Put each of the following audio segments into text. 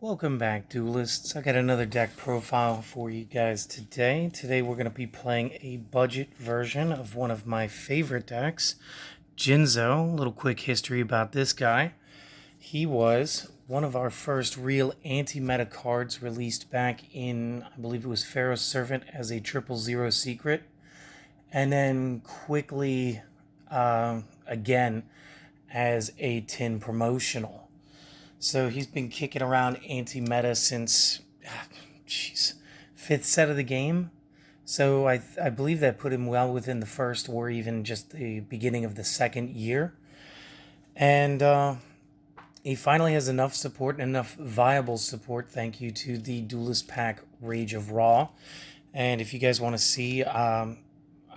Welcome back, Duelists. I got another deck profile for you guys today. Today we're going to be playing a budget version of one of my favorite decks, Jinzo. A little quick history about this guy. He was one of our first real anti-meta cards released back in, I believe it was Pharaoh's Servant as a 000 secret. And then quickly, again, as a tin promotional. So he's been kicking around anti-meta since, jeez, 5th set of the game. So I believe that put him well within the first or even just the beginning of the second year. And he finally has enough support and enough viable support, thank you to the Duelist pack Rage of Raw. And if you guys want to see,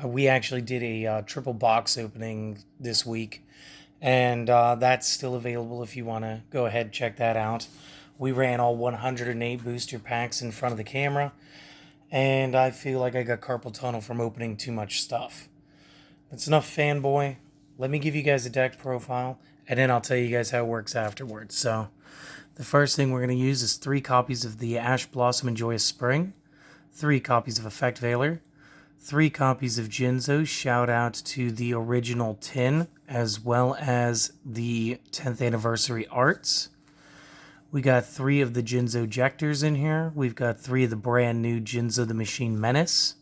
we actually did a triple box opening this week. And that's still available if you want to go ahead and check that out. We ran all 108 booster packs in front of the camera, and I feel like I got carpal tunnel from opening too much stuff. That's enough fanboy. Let me give you guys a deck profile, and then I'll tell you guys how it works afterwards. So, the first thing we're going to use is 3 copies of the Ash Blossom and Joyous Spring, 3 copies of Effect Veiler, 3 copies of Jinzo. Shout out to the original tin, as well as the 10th anniversary arts. We got 3 of the Jinzo Ejectors in here. We've got 3 of the brand new Jinzo the Machine Menace,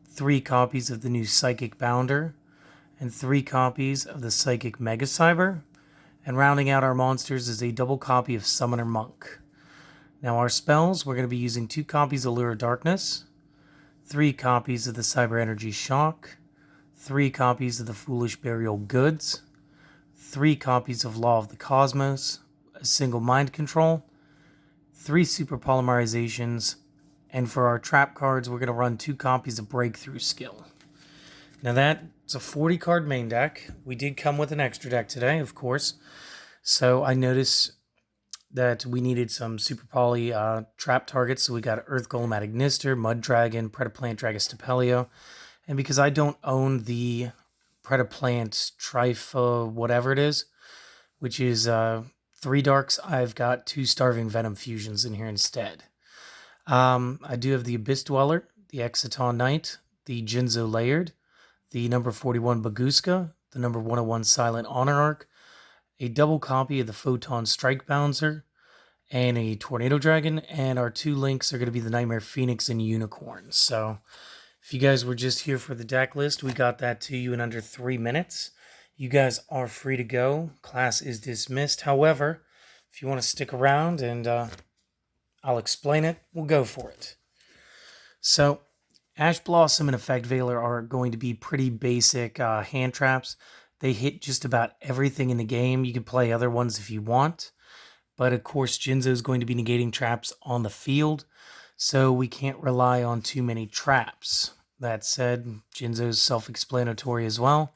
3 copies of the new Psychic Bounder, and 3 copies of the Psychic Mega Cyber. And rounding out our monsters is a double copy of Summoner Monk. Now our spells, we're going to be using 2 copies of Lure of Darkness, 3 copies of the Cyber Energy Shock, 3 copies of the Foolish Burial Goods, 3 copies of Law of the Cosmos, a single Mind Control, 3 Super Polymerizations, and for our trap cards, we're going to run 2 copies of Breakthrough Skill. Now that's a 40 card main deck. We did come with an extra deck today, of course, so I noticed that we needed some Super Poly trap targets, so we got Earth Golem at Ignister, Mud Dragon, Predaplant Dragostapelio, and because I don't own the Predaplant Trifa, whatever it is, which is 3 darks, I've got 2 Starving Venom fusions in here instead. I do have the Abyss Dweller, the Exciton Knight, the Jinzo Layered, the number 41 Baguska, the number 101 Silent Honor Arc, a double copy of the Photon Strike Bouncer, and a Tornado Dragon, and our 2 links are going to be the Nightmare Phoenix and Unicorn. So if you guys were just here for the deck list, we got that to you in under 3 minutes. You guys are free to go. Class is dismissed. However, if you want to stick around and I'll explain it, we'll go for it. So Ash Blossom and Effect Veiler are going to be pretty basic hand traps. They hit just about everything in the game. You can play other ones if you want. But of course, Jinzo is going to be negating traps on the field, so we can't rely on too many traps. That said, Jinzo is self-explanatory as well.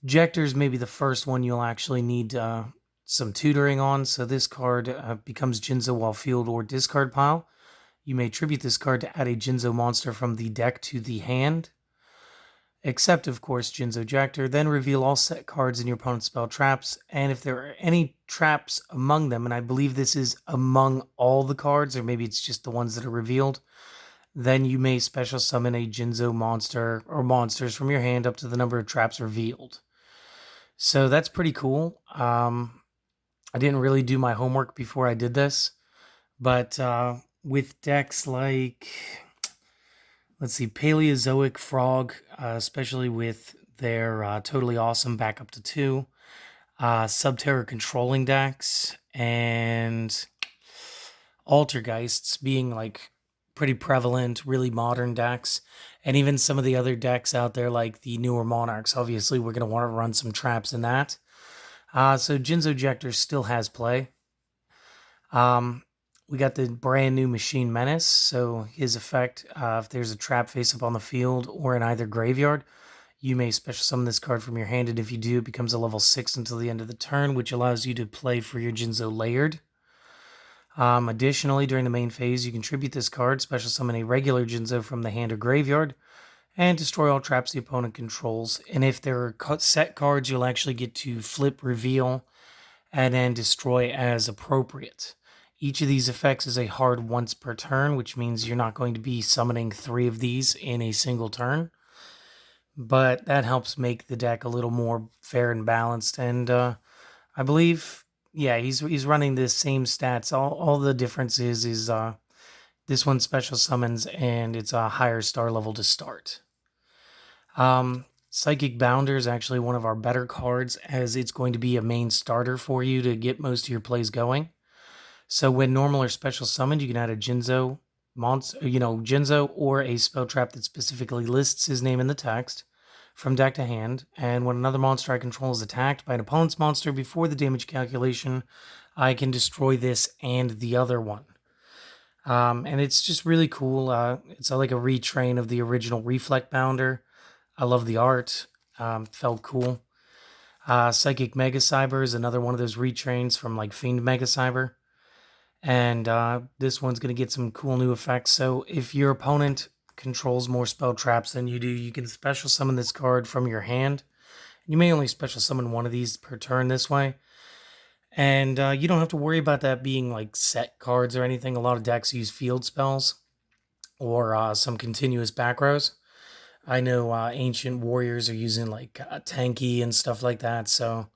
Ejectors may be the first one you'll actually need some tutoring on, so this card becomes Jinzo while field or discard pile. You may tribute this card to add a Jinzo monster from the deck to the hand. Except, of course, Jinzo Ejector. Then reveal all set cards in your opponent's spell traps, and if there are any traps among them, and I believe this is among all the cards, or maybe it's just the ones that are revealed, then you may special summon a Jinzo monster or monsters from your hand up to the number of traps revealed. So that's pretty cool. I didn't really do my homework before I did this, but with decks like, let's see, Paleozoic Frog, especially with their Totally Awesome back up to 2, Subterra Controlling decks, and Altergeists being like pretty prevalent, really modern decks, and even some of the other decks out there like the newer Monarchs. Obviously, we're going to want to run some traps in that. So Jinzo Ejector still has play. We got the brand new Machine Menace, so his effect, if there's a trap face up on the field or in either graveyard, you may special summon this card from your hand, and if you do, it becomes a level 6 until the end of the turn, which allows you to play for your Jinzo Layered. Additionally, during the main phase, you can tribute this card, special summon a regular Jinzo from the hand or graveyard, and destroy all traps the opponent controls. And if there are set cards, you'll actually get to flip, reveal, and then destroy as appropriate. Each of these effects is a hard once per turn, which means you're not going to be summoning 3 of these in a single turn. But that helps make the deck a little more fair and balanced. And I believe, yeah, he's running the same stats. All the difference is this one special summons and it's a higher star level to start. Psychic Bounder is actually one of our better cards, as it's going to be a main starter for you to get most of your plays going. So when normal or special summoned, you can add a Jinzo monster, Jinzo, or a spell trap that specifically lists his name in the text from deck to hand. And when another monster I control is attacked by an opponent's monster before the damage calculation, I can destroy this and the other one. And it's just really cool. It's like a retrain of the original Reflect Bounder. I love the art. Felt cool. Psychic Mega Cyber is another one of those retrains from like Fiend Mega Cyber. And this one's going to get some cool new effects. So if your opponent controls more spell traps than you do, you can special summon this card from your hand. You may only special summon one of these per turn this way. And you don't have to worry about that being like set cards or anything. A lot of decks use field spells or some continuous back rows. I know Ancient Warriors are using like Tanky and stuff like that. So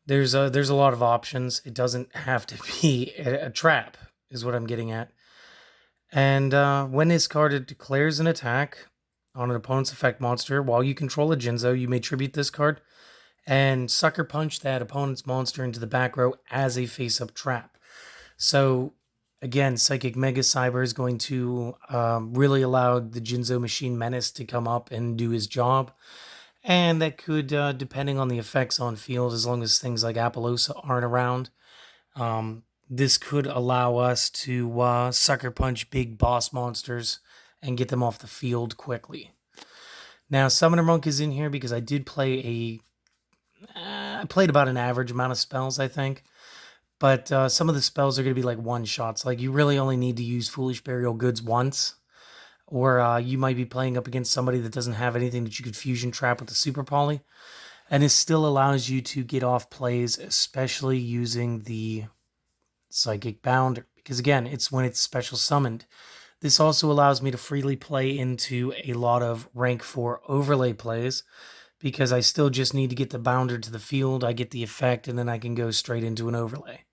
there's a lot of options. It doesn't have to be a trap, is what I'm getting at. And when this card declares an attack on an opponent's effect monster, while you control a Jinzo, you may tribute this card and sucker punch that opponent's monster into the back row as a face-up trap. So again, Psychic Mega Cyber is going to really allow the Jinzo Machine Menace to come up and do his job. And that could, depending on the effects on field, as long as things like Appaloosa aren't around, this could allow us to sucker punch big boss monsters and get them off the field quickly. Now, Summoner Monk is in here because I did play I played about an average amount of spells, I think. But some of the spells are going to be like one-shots. Like, you really only need to use Foolish Burial Goods once. Or you might be playing up against somebody that doesn't have anything that you could fusion trap with the Super Poly. And it still allows you to get off plays, especially using the Psychic Bounder. Because again, it's when it's special summoned. This also allows me to freely play into a lot of rank 4 overlay plays, because I still just need to get the Bounder to the field, I get the effect, and then I can go straight into an overlay.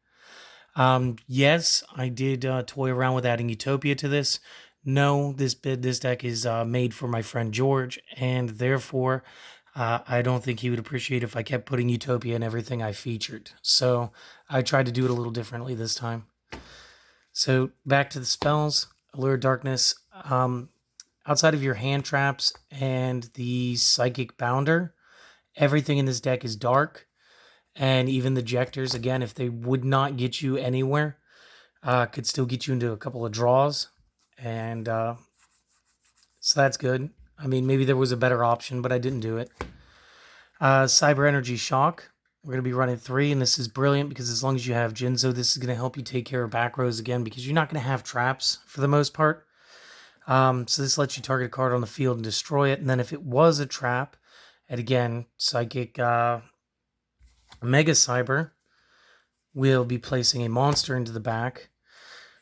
Yes, I did toy around with adding Utopia to this. No, this deck is made for my friend George, and therefore I don't think he would appreciate if I kept putting Utopia in everything I featured. So I tried to do it a little differently this time. So back to the spells. Allure Darkness. Outside of your hand traps and the Psychic Bounder, everything in this deck is dark. And even the Jectors, again, if they would not get you anywhere, could still get you into a couple of draws. And so that's good. I mean, maybe there was a better option, but I didn't do it. Cyber Energy Shock. We're going to be running 3, and this is brilliant because as long as you have Jinzo, this is going to help you take care of back rows again, because you're not going to have traps for the most part. So this lets you target a card on the field and destroy it. And then if it was a trap, and again, Psychic Mega Cyber will be placing a monster into the back.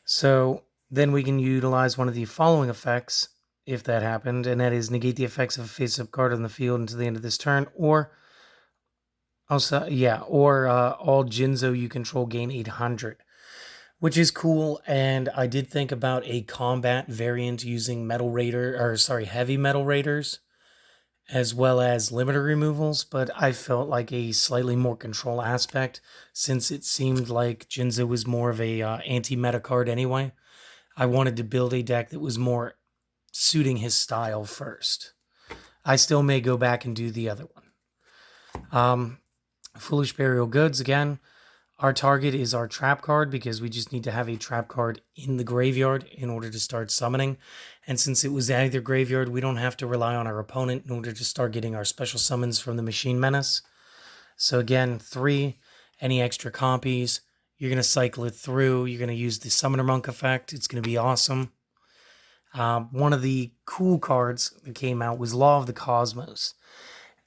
So then we can utilize one of the following effects if that happened, and that is negate the effects of a face-up card on the field until the end of this turn, or also, all Jinzo you control gain 800. Which is cool, and I did think about a combat variant using heavy metal raiders, as well as limiter removals, but I felt like a slightly more control aspect, since it seemed like Jinzo was more of a anti-meta card anyway. I wanted to build a deck that was more suiting his style first. I still may go back and do the other one. Foolish Burial Goods, again. Our target is our trap card, because we just need to have a trap card in the graveyard in order to start summoning. And since it was either graveyard, we don't have to rely on our opponent in order to start getting our special summons from the Machine Menace. So again, 3, any extra copies, you're going to cycle it through. You're going to use the Summoner Monk effect. It's going to be awesome. One of the cool cards that came out was Law of the Cosmos.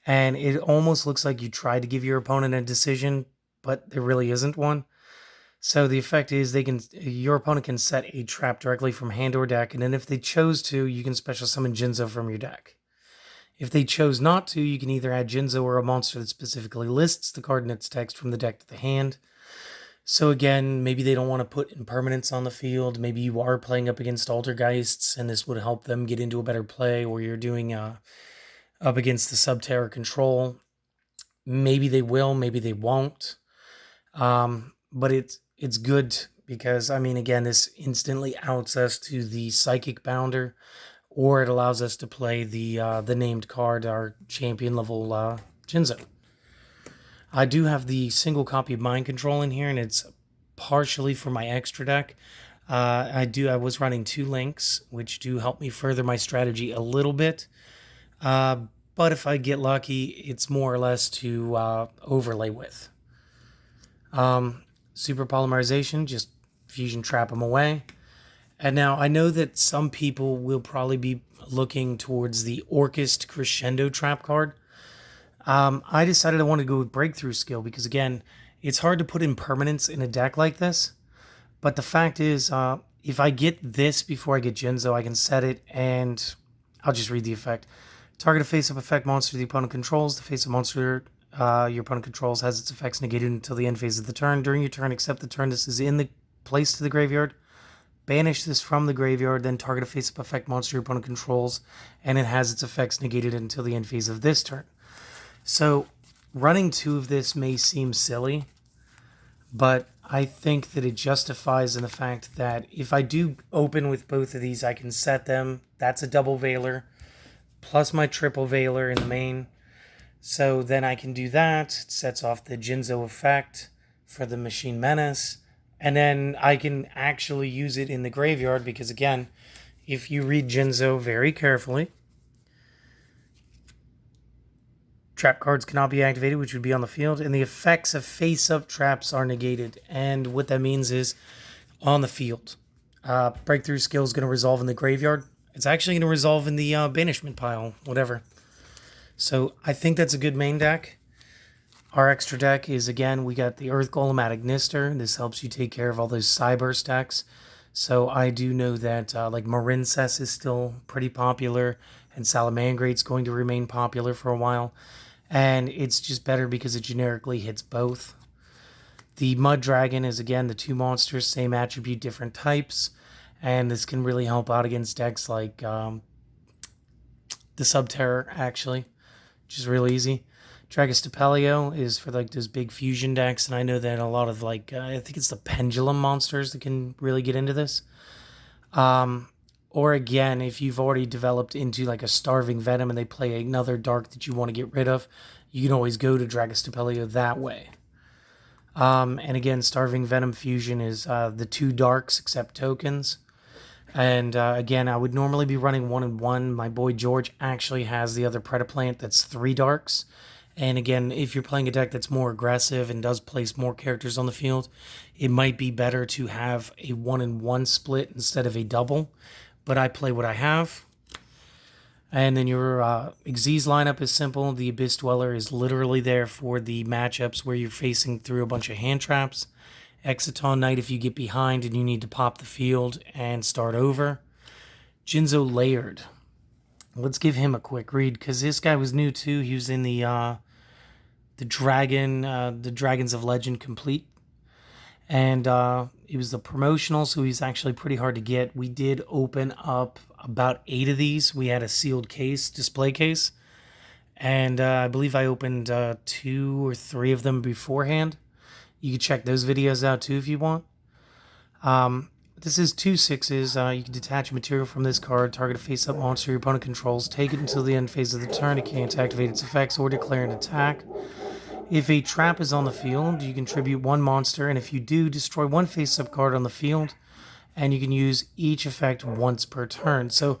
And it almost looks like you tried to give your opponent a decision, but there really isn't one. So the effect is your opponent can set a trap directly from hand or deck, and then if they chose to, you can special summon Jinzo from your deck. If they chose not to, you can either add Jinzo or a monster that specifically lists the card in its text from the deck to the hand. So again, maybe they don't want to put impermanence on the field. Maybe you are playing up against Altergeists, and this would help them get into a better play, or you're doing up against the Subterra control. Maybe they will, maybe they won't. But it's good because, I mean, again, this instantly outs us to the Psychic Bounder, or it allows us to play the named card, our champion level Jinzo. I do have the single copy of Mind Control in here, and it's partially for my extra deck. I was running 2 links, which do help me further my strategy a little bit. But if I get lucky, it's more or less to overlay with. Super Polymerization, just fusion trap them away. And now I know that some people will probably be looking towards the Orchest Crescendo trap card. I decided I wanted to go with Breakthrough Skill because, again, it's hard to put impermanence in a deck like this. But the fact is, if I get this before I get Jinzo, I can set it, and I'll just read the effect. Target a face-up effect monster the opponent controls. The face-up monster your opponent controls has its effects negated until the end phase of the turn. During your turn, except the turn this is in the place to the graveyard. Banish this from the graveyard, then target a face-up effect monster your opponent controls, and it has its effects negated until the end phase of this turn. So, running 2 of this may seem silly, but I think that it justifies in the fact that if I do open with both of these, I can set them. That's a double Veiler, plus my triple Veiler in the main. So then I can do that. It sets off the Jinzo effect for the Machine Menace. And then I can actually use it in the graveyard because, again, if you read Jinzo very carefully, trap cards cannot be activated, which would be on the field, and the effects of face-up traps are negated. And what that means is on the field. Breakthrough Skill is going to resolve in the graveyard. It's actually going to resolve in the banishment pile, whatever. So I think that's a good main deck. Our extra deck is, again, we got the Earth Golem Agnister. This helps you take care of all those Cyburst decks. So I do know that like Marincess is still pretty popular, and Salamandrate's going to remain popular for a while. And it's just better because it generically hits both. The Mud Dragon is, again, the 2 monsters, same attribute, different types. And this can really help out against decks like the Subterror, actually, which is real easy. Dragostapelio is for like those big fusion decks, and I know that a lot of like I think it's the Pendulum monsters that can really get into this. Or again, if you've already developed into like a Starving Venom and they play another dark that you want to get rid of, you can always go to Dragostapelio that way. And again, Starving Venom fusion is the 2 darks except tokens. And again, I would normally be running 1 and 1. My boy George actually has the other Predaplant that's 3 darks. And again, if you're playing a deck that's more aggressive and does place more characters on the field, it might be better to have a 1 and 1 split instead of a double. But I play what I have. And then your Xyz lineup is simple. The Abyss Dweller is literally there for the matchups where you're facing through a bunch of hand traps. Exciton Knight if you get behind and you need to pop the field and start over. Jinzo Layered. Let's give him a quick read because this guy was new too. He was in the Dragons of Legend Complete. And it was the promotional, so he's actually pretty hard to get. We did open up about 8 of these. We had a sealed case, display case. And I believe I opened 2 or 3 of them beforehand. You can check those videos out too if you want. This is 2 6s. You can detach material from this card, target a face-up monster your opponent controls, take it until the end phase of the turn. It can't activate its effects or declare an attack. If a trap is on the field, you contribute 1 monster, and if you do, destroy 1 face-up card on the field, and you can use each effect once per turn. So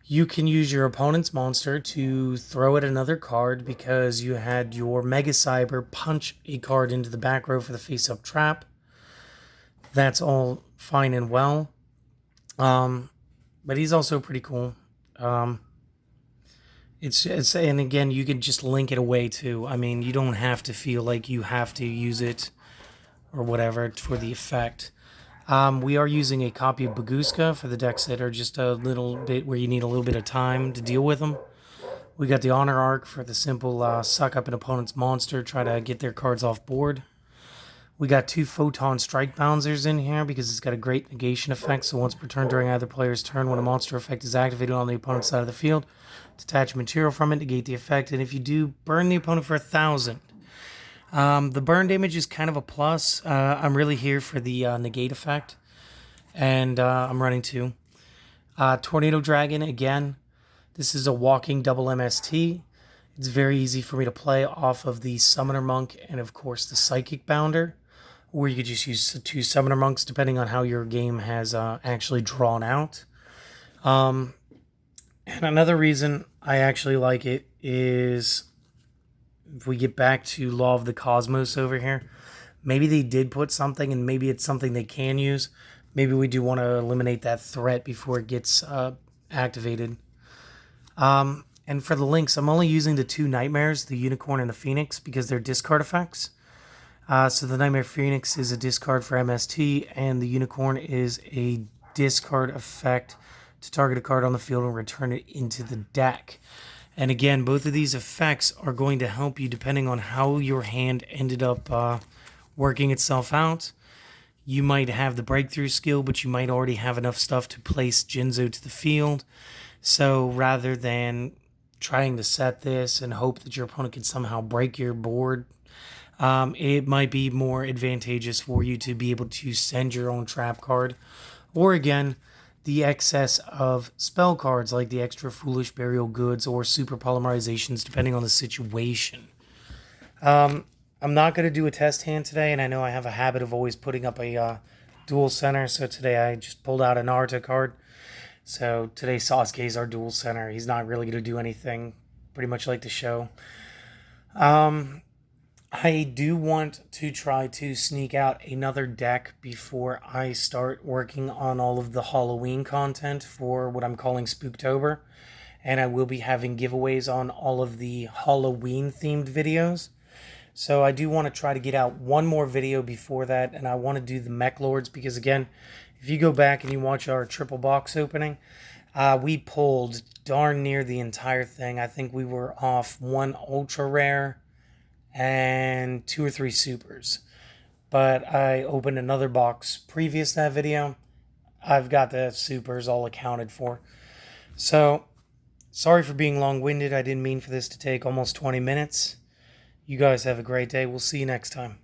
you can use your opponent's monster to throw at another card because you had your Mega Cyber punch a card into the back row for the face-up trap. That's all fine and well. But he's also pretty cool. It's and again, you can just link it away too. I mean, you don't have to feel like you have to use it or whatever for the effect. We are using a copy of Baguska for the decks that are just a little bit where you need a little bit of time to deal with them. We got the Honor Arc for the simple suck up an opponent's monster, try to get their cards off board. We got 2 Photon Strike Bouncers in here because it's got a great negation effect. So once per turn during either player's turn, when a monster effect is activated on the opponent's side of the field, detach material from it, negate the effect, and if you do, burn the opponent for 1,000. The burn damage is kind of a plus. I'm really here for the negate effect, and I'm running 2. Tornado Dragon, again, this is a walking double MST. It's very easy for me to play off of the Summoner Monk and, of course, the Psychic Bounder. Or you could just use 2 Summoner Monks, depending on how your game has actually drawn out. And another reason I actually like it is, if we get back to Law of the Cosmos over here, maybe they did put something, and maybe it's something they can use. Maybe we do want to eliminate that threat before it gets activated. And for the links, I'm only using the 2 Nightmares, the Unicorn and the Phoenix, because they're discard effects. So the Nightmare Phoenix is a discard for MST, and the Unicorn is a discard effect to target a card on the field and return it into the deck. And again, both of these effects are going to help you depending on how your hand ended up working itself out. You might have the breakthrough skill, but you might already have enough stuff to place Jinzo to the field. So rather than trying to set this and hope that your opponent can somehow break your board, it might be more advantageous for you to be able to send your own trap card. Or again, the excess of spell cards like the extra Foolish Burial Goods or Super Polymerizations, depending on the situation. I'm not going to do a test hand today, and I know I have a habit of always putting up a dual center, so today I just pulled out an Naruto card. So today Sasuke is our dual center. He's not really going to do anything, pretty much like the show. I do want to try to sneak out another deck before I start working on all of the Halloween content for what I'm calling Spooktober. And I will be having giveaways on all of the Halloween-themed videos. So I do want to try to get out one more video before that, and I want to do the Mech Lords because, again, if you go back and you watch our triple box opening, we pulled darn near the entire thing. I think we were off 1 ultra rare and 2 or 3 supers. But I opened another box previous to that video. I've got the supers all accounted for. So, sorry for being long-winded. I didn't mean for this to take almost 20 minutes. You guys have a great day. We'll see you next time.